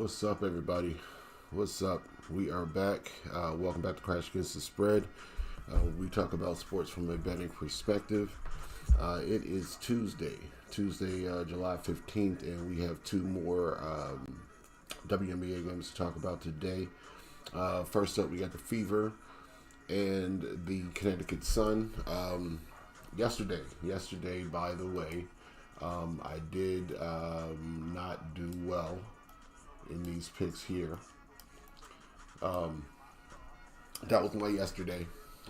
What's up, everybody? What's up? We are back. Welcome back to Crash Against the Spread. We talk about sports from a betting perspective. It is Tuesday, July 15th, and we have two more WNBA games to talk about today. First up, we got the Fever and the Connecticut Sun. Yesterday, by the way, I did not do well in these picks here. That was my yesterday.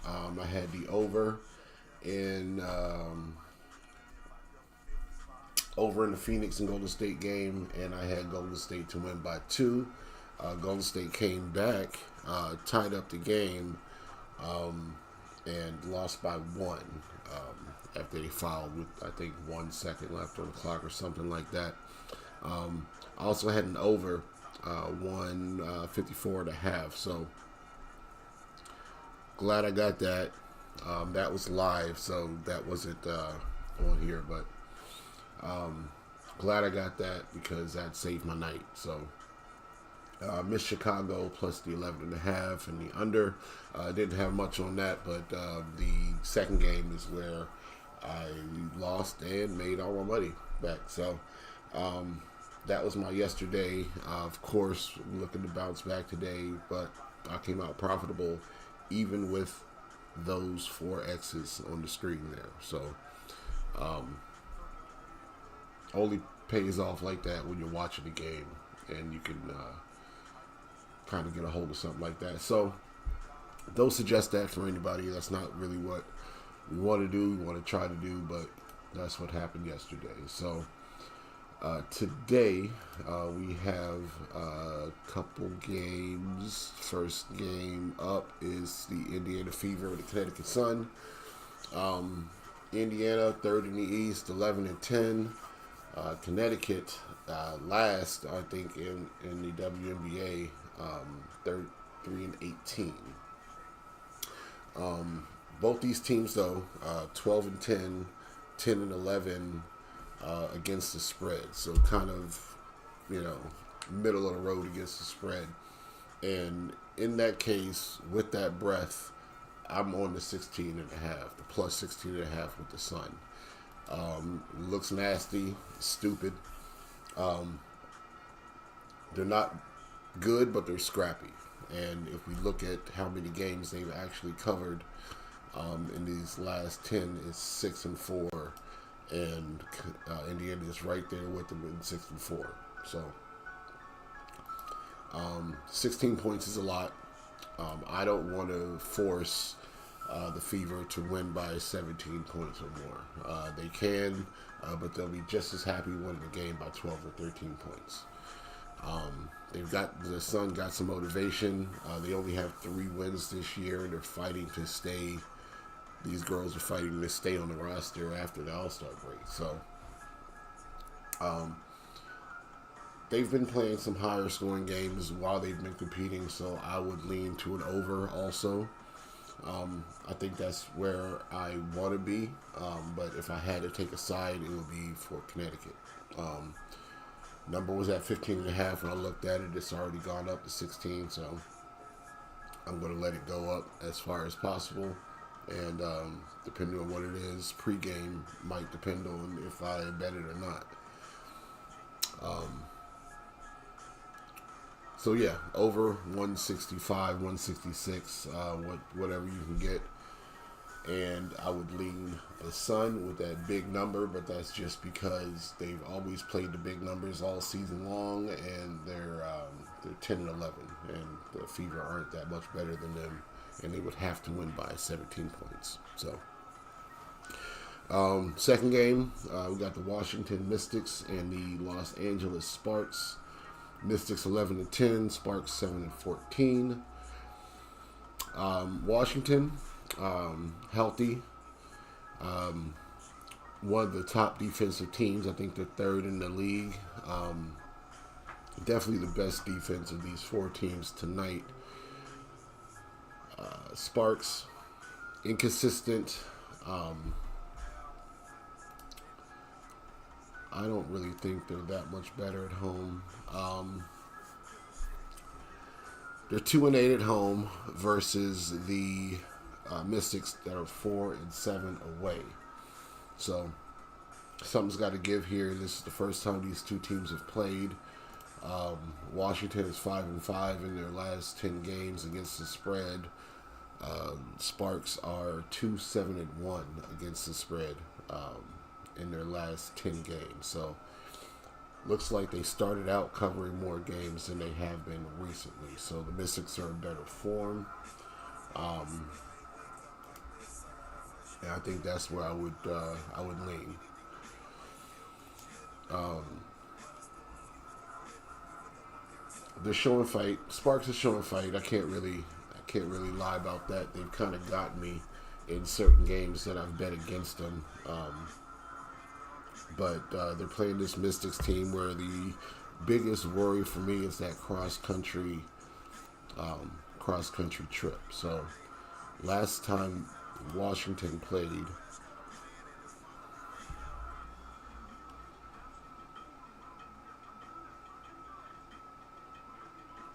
I had the over in the Phoenix and Golden State game, and I had Golden State to win by 2. Golden State came back, tied up the game, and lost by 1 after they fouled with, I think, 1 second left on the clock or something like that. I also had an over 154.5. So glad I got that. That was live, so that wasn't on here, but glad I got that because that saved my night. So missed Chicago plus the 11.5 and the under. Didn't have much on that, but the second game is where I lost and made all my money back. So that was my yesterday. Of course, looking to bounce back today, but I came out profitable even with those 4 X's on the screen there. So only pays off like that when you're watching the game and you can kind of get a hold of something like that. So don't suggest that for anybody. That's not really what we want to do. We want to try to do, but that's what happened yesterday. So today we have a couple games. First game up is the Indiana Fever and the Connecticut Sun. Indiana third in the East, 11-10. Connecticut last, I think, in the WNBA, 3-18. Both these teams, though, 12-10, 10-11. Against the spread, so kind of, middle of the road against the spread. And in that case, with that breadth, I'm on the 16.5, the plus 16.5 with the Sun. Looks nasty, stupid. They're not good, but they're scrappy. And if we look at how many games they've actually covered in these last 10, it's 6-4. And Indiana is right there with them in 6-4. So 16 points is a lot. I don't want to force the Fever to win by 17 points or more. They can, but they'll be just as happy winning the game by 12 or 13 points. The Sun got some motivation. They only have 3 wins this year, and they're fighting to stay. These girls are fighting to stay on the roster after the All-Star break. So they've been playing some higher scoring games while they've been competing, so I would lean to an over also. I think that's where I want to be, but if I had to take a side, it would be for Connecticut. Number was at 15.5 when I looked at it. It's already gone up to 16, so I'm going to let it go up as far as possible. And depending on what it is, pregame might depend on if I bet it or not. So yeah, over 165, 166, whatever you can get. And I would lean the Sun with that big number, but that's just because they've always played the big numbers all season long, and they're 10-11, and the Fever aren't that much better than them. And they would have to win by 17 points. So, second game, we got the Washington Mystics and the Los Angeles Sparks. Mystics 11-10, Sparks 7-14. Washington, healthy. One of the top defensive teams. I think they're third in the league. Definitely the best defense of these 4 teams tonight. Sparks, inconsistent. I don't really think they're that much better at home. They're 2-8 at home versus the Mystics that are 4-7 away. So something's got to give here. This is the first time these two teams have played. Washington is 5-5 in their last 10 games against the spread. Sparks are 2-7-1 against the spread in their last 10 games. So looks like they started out covering more games than they have been recently. So the Mystics are in better form. And I think that's where I would lean. They're showing fight. Sparks are showing fight. I can't really lie about that. They've kind of got me in certain games that I've bet against them. But they're playing this Mystics team where the biggest worry for me is that cross country trip. So last time Washington played,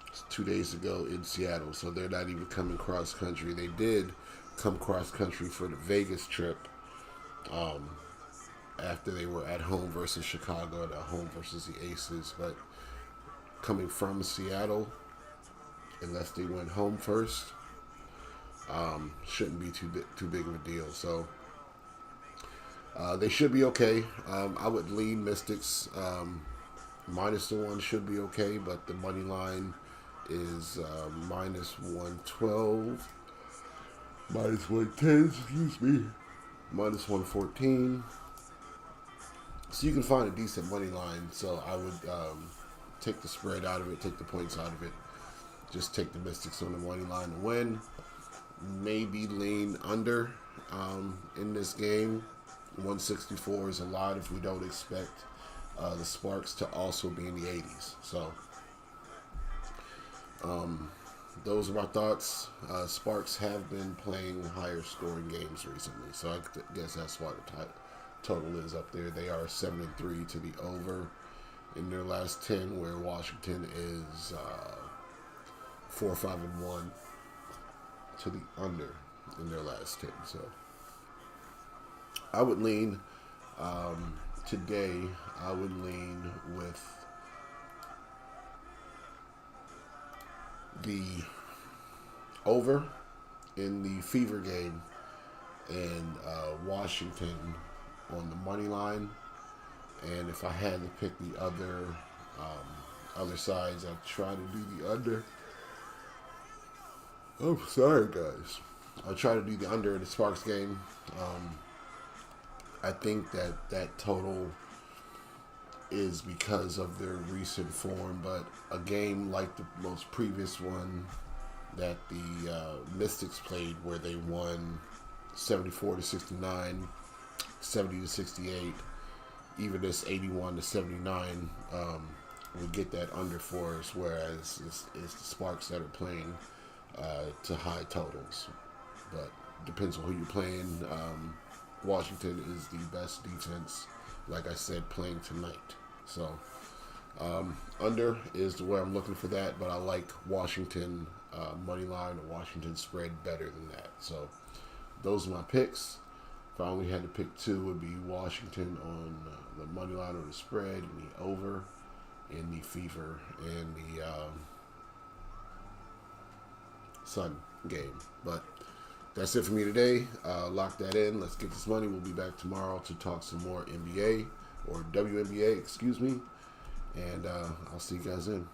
it's 2 days ago in Seattle, so they're not even coming cross country. They did come cross country for the Vegas trip after they were at home versus Chicago and at home versus the Aces, but coming from Seattle, unless they went home first, shouldn't be too big of a deal. So they should be okay. I would lean Mystics. -1 should be okay, but the money line is -112, -110, excuse me, -114. So you can find a decent money line. So I would take the spread out of it, take the points out of it. Just take the Mystics on the money line to win. Maybe lean under in this game. 164 is a lot if we don't expect the Sparks to also be in the 80s. So those are my thoughts. Sparks have been playing higher scoring games recently, so I guess that's why the total is up there. They are 7-3 to the over in their last 10, where Washington is 4-5-1 to the under in their last 10. So I would lean today. I would lean with the over in the Fever game and Washington on the money line. And if I had to pick the other sides, I'd try to do the under. Oh, sorry, guys. I'll try to do the under in the Sparks game. I think that total is because of their recent form, but a game like the most previous one that the Mystics played, where they won 74-69, 70-68, even this 81-79, would get that under for us, whereas it's the Sparks that are playing to high totals. But depends on who you're playing. Washington is the best defense, like I said, playing tonight. So under is the way I'm looking for that, but I like Washington money line or Washington spread better than that. So those are my picks. If I only had to pick two, it would be Washington on the money line or the spread, and the over in the Fever and the Sun game. But that's it for me today. Lock that in. Let's get this money. We'll be back tomorrow to talk some more NBA or WNBA, excuse me. And I'll see you guys then.